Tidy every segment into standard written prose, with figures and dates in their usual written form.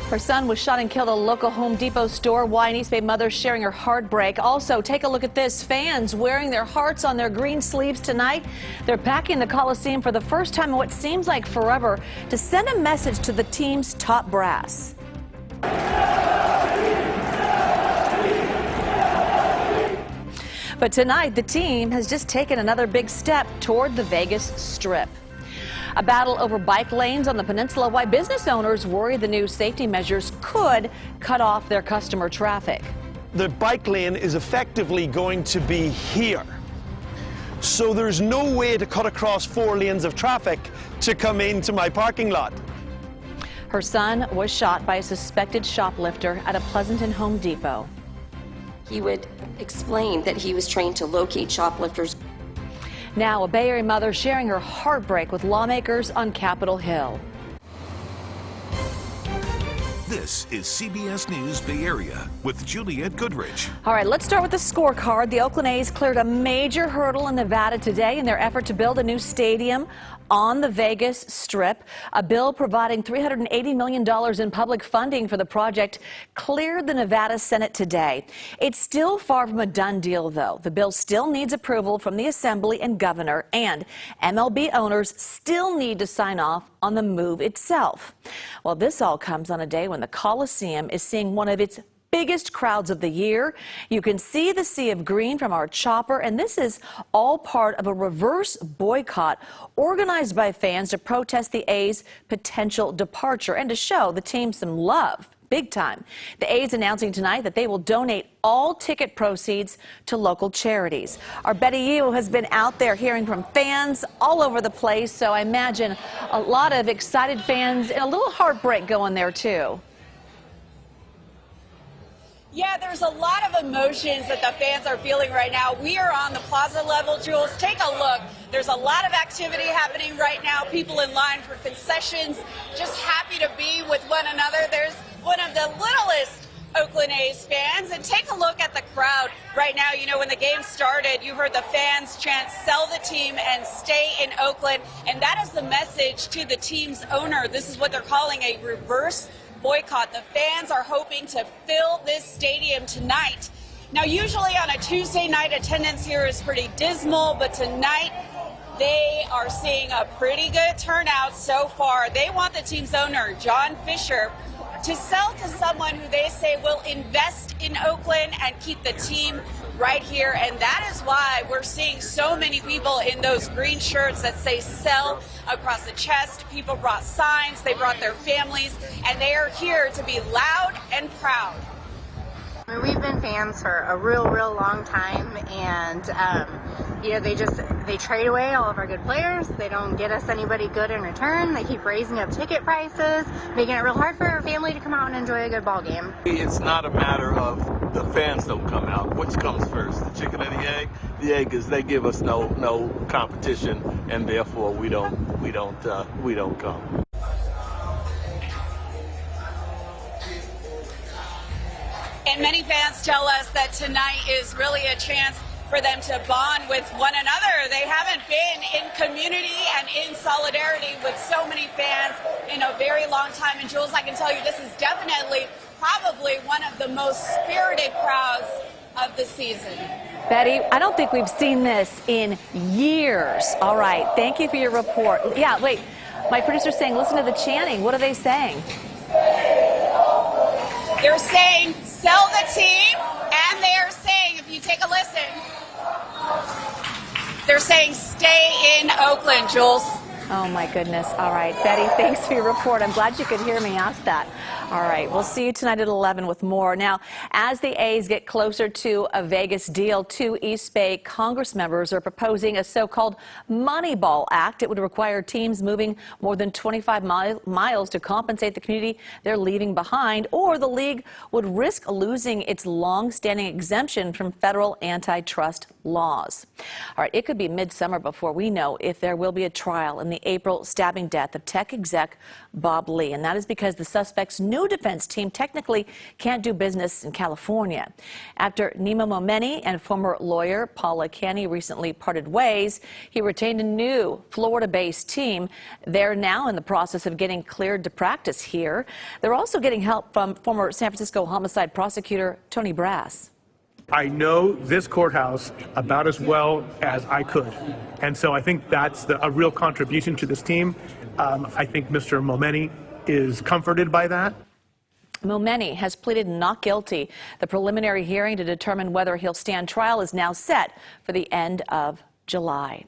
Her son was shot and killed at a local Home Depot store. Why an East Bay mother sharing her heartbreak. Also, take a look at this. Fans wearing their hearts on their green sleeves tonight. They're packing the Coliseum for the first time in what seems like forever to send a message to the team's top brass. But tonight, the team has just taken another big step toward the Vegas Strip. A battle over bike lanes on the peninsula. Why business owners worry the new safety measures could cut off their customer traffic. The bike lane is effectively going to be here. So there's no way to cut across 4 lanes of traffic to come into my parking lot. Her son was shot by a suspected shoplifter at a Pleasanton Home Depot. He would explain that he was trained to locate shoplifters. Now, a Bay Area mother sharing her heartbreak with lawmakers on Capitol Hill. This is CBS News Bay Area with Juliette Goodrich. All right, let's start with the scorecard. The Oakland A's cleared a major hurdle in Nevada today in their effort to build a new stadium on the Vegas Strip. A bill providing $380 million in public funding for the project cleared the Nevada Senate today. It's still far from a done deal, though. The bill still needs approval from the Assembly and Governor, and MLB owners still need to sign off on the move itself. Well, this all comes on a day when the Coliseum is seeing one of its biggest crowds of the year. You can see the sea of green from our chopper, and this is all part of a reverse boycott organized by fans to protest the A's potential departure and to show the team some love. Big time. The A's announcing tonight that they will donate all ticket proceeds to local charities. Our Betty Yu has been out there hearing from fans all over the place, so I imagine a lot of excited fans and a little heartbreak going there too. Yeah, there's a lot of emotions that the fans are feeling right now. We are on the plaza level, Jules. Take a look. There's a lot of activity happening right now. People in line for concessions, just happy to be with one another. There's one of the littlest Oakland A's fans. And take a look at the crowd right now. You know, when the game started, you heard the fans chant, "Sell the team and stay in Oakland." And that is the message to the team's owner. This is what they're calling a reverse boycott. The fans are hoping to fill this stadium tonight. Now, usually on a Tuesday night, attendance here is pretty dismal, but tonight they are seeing a pretty good turnout so far. They want the team's owner, John Fisher, to sell to someone who they say will invest in Oakland and keep the team right here. And that is why we're seeing so many people in those green shirts that say "sell" across the chest. People brought signs, they brought their families, and they are here to be loud and proud. We've been fans for a real long time, and you know, they trade away all of our good players. They don't get us anybody good in return. They keep raising up ticket prices, making it real hard for our family to come out and enjoy a good ball game. It's not a matter of the fans don't come out. Which comes first, the chicken or the egg? The egg is they give us no competition, and therefore we don't come. And many fans tell us that tonight is really a chance for them to bond with one another. They haven't been in community and in solidarity with so many fans in a very long time. And Jules, I can tell you this is definitely, probably one of the most spirited crowds of the season. Betty, I don't think we've seen this in years. All right, thank you for your report. Yeah, wait, my producer's saying listen to the chanting. What are they saying? They're saying "sell the team," and they're saying, if you take a listen, they're saying "stay in Oakland," Jules. Oh, my goodness. All right, Betty, thanks for your report. I'm glad you could hear me ask that. All right, we'll see you tonight at 11 with more. Now, as the A's get closer to a Vegas deal, 2 East Bay Congress members are proposing a so-called Moneyball Act. It would require teams moving more than 25 miles to compensate the community they're leaving behind, or the league would risk losing its long-standing exemption from federal antitrust laws. All right, it could be midsummer before we know if there will be a trial in the the April stabbing death of tech exec Bob Lee. And that is because the suspect's new defense team technically can't do business in California. After Nema Momenti and former lawyer Paula Canny recently parted ways, he retained a new Florida-based team. They're now in the process of getting cleared to practice here. They're also getting help from former San Francisco homicide prosecutor Tony Brass. I know this courthouse about as well as I could. And so I think that's a real contribution to this team. I think Mr. Momenti is comforted by that. Momenti has pleaded not guilty. The preliminary hearing to determine whether he'll stand trial is now set for the end of July.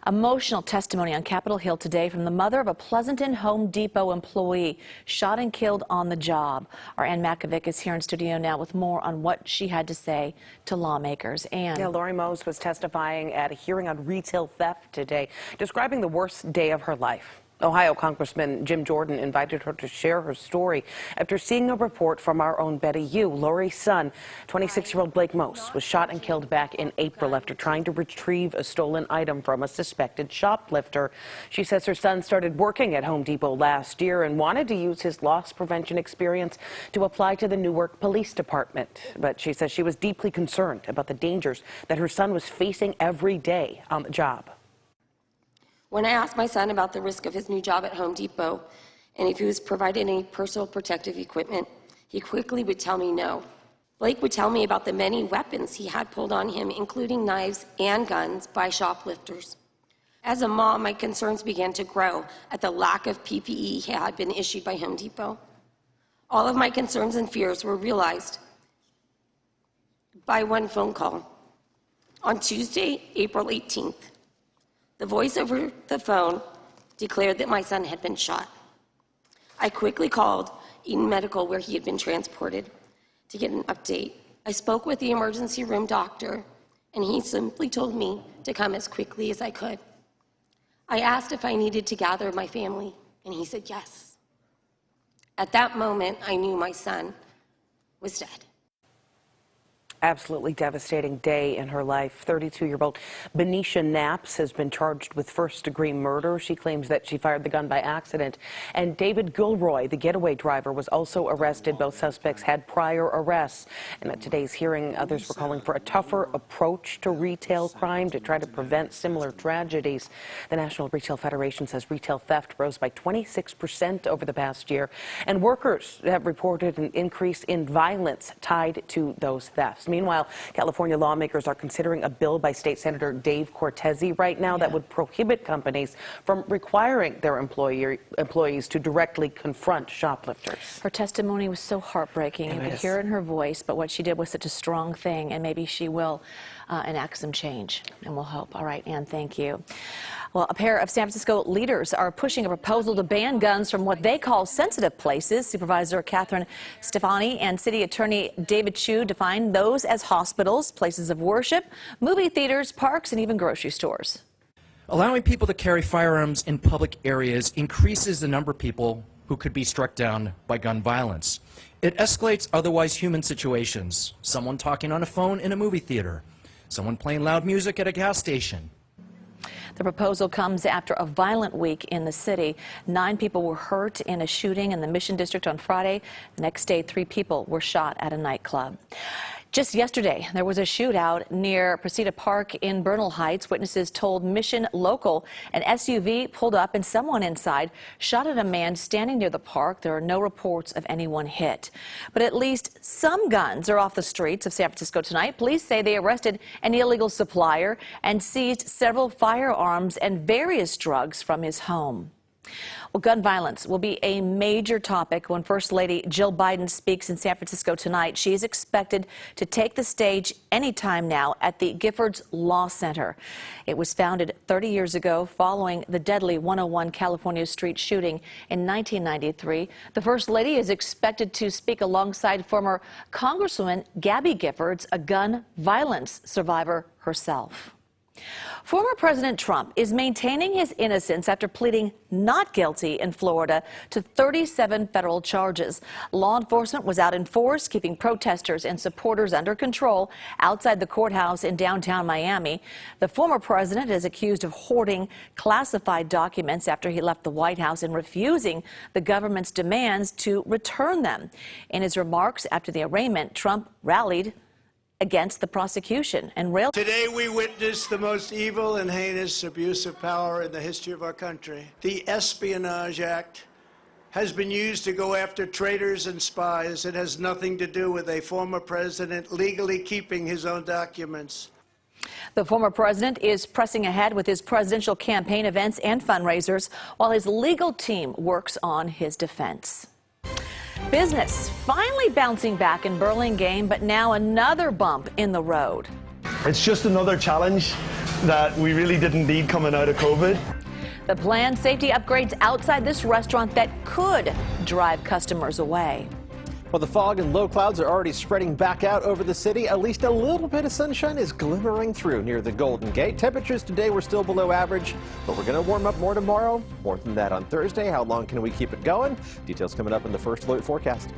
Emotional testimony on Capitol Hill today from the mother of a Pleasanton Home Depot employee shot and killed on the job. Our Ann Makovic is here in studio now with more on what she had to say to lawmakers. Ann. Yeah, Lori Mose was testifying at a hearing on retail theft today, describing the worst day of her life. Ohio Congressman Jim Jordan invited her to share her story after seeing a report from our own Betty Yu. Lori's son, 26-year-old Blake Mose, was shot and killed back in April after trying to retrieve a stolen item from a suspected shoplifter. She says her son started working at Home Depot last year and wanted to use his loss prevention experience to apply to the Newark Police Department. But she says she was deeply concerned about the dangers that her son was facing every day on the job. When I asked my son about the risk of his new job at Home Depot and if he was provided any personal protective equipment, he quickly would tell me no. Blake would tell me about the many weapons he had pulled on him, including knives and guns, by shoplifters. As a mom, my concerns began to grow at the lack of PPE had been issued by Home Depot. All of my concerns and fears were realized by one phone call. On Tuesday, April 18th, the voice over the phone declared that my son had been shot. I quickly called Eden Medical, where he had been transported, to get an update. I spoke with the emergency room doctor, and he simply told me to come as quickly as I could. I asked if I needed to gather my family, and he said yes. At that moment, I knew my son was dead. Absolutely devastating day in her life. 32-year-old Benicia Knaps has been charged with first-degree murder. She claims that she fired the gun by accident. And David Gilroy, the getaway driver, was also arrested. Both suspects had prior arrests. And at today's hearing, others were calling for a tougher approach to retail crime to try to prevent similar tragedies. The National Retail Federation says retail theft rose by 26% over the past year. And workers have reported an increase in violence tied to those thefts. Meanwhile, California lawmakers are considering a bill by State Senator Dave Cortese right now that would prohibit companies from requiring their employees to directly confront shoplifters. Her testimony was so heartbreaking. You could hear it in her voice, but what she did was such a strong thing, and maybe she will enact some change, and we'll hope. All right, Ann, thank you. Well, a pair of San Francisco leaders are pushing a proposal to ban guns from what they call sensitive places. Supervisor Catherine Stefani and City Attorney David Chu define those as hospitals, places of worship, movie theaters, parks, and even grocery stores. Allowing people to carry firearms in public areas increases the number of people who could be struck down by gun violence. It escalates otherwise human situations. Someone talking on a phone in a movie theater, someone playing loud music at a gas station. The proposal comes after a violent week in the city. 9 people were hurt in a shooting in the Mission District on Friday. The next day, 3 people were shot at a nightclub. Just yesterday, there was a shootout near Precita Park in Bernal Heights. Witnesses told Mission Local an SUV pulled up and someone inside shot at a man standing near the park. There are no reports of anyone hit. But at least some guns are off the streets of San Francisco tonight. Police say they arrested an illegal supplier and seized several firearms and various drugs from his home. Well, gun violence will be a major topic when First Lady Jill Biden speaks in San Francisco tonight. She is expected to take the stage anytime now at the Giffords Law Center. It was founded 30 years ago following the deadly 101 California Street shooting in 1993. The First Lady is expected to speak alongside former Congresswoman Gabby Giffords, a gun violence survivor herself. Former President Trump is maintaining his innocence after pleading not guilty in Florida to 37 federal charges. Law enforcement was out in force, keeping protesters and supporters under control outside the courthouse in downtown Miami. The former president is accused of hoarding classified documents after he left the White House and refusing the government's demands to return them. In his remarks after the arraignment, Trump rallied against the prosecution and railed. Today we witness the most evil and heinous abuse of power in the history of our country. The Espionage Act has been used to go after traitors and spies. It has nothing to do with a former president legally keeping his own documents. The former president is pressing ahead with his presidential campaign events and fundraisers while his legal team works on his defense. Business finally bouncing back in Burlingame, but now another bump in the road. It's just another challenge that we really didn't need coming out of COVID. The planned safety upgrades outside this restaurant that could drive customers away. Well, the fog and low clouds are already spreading back out over the city. At least a little bit of sunshine is glimmering through near the Golden Gate. Temperatures today were still below average, but we're going to warm up more tomorrow. More than that on Thursday. How long can we keep it going? Details coming up in the First Alert forecast.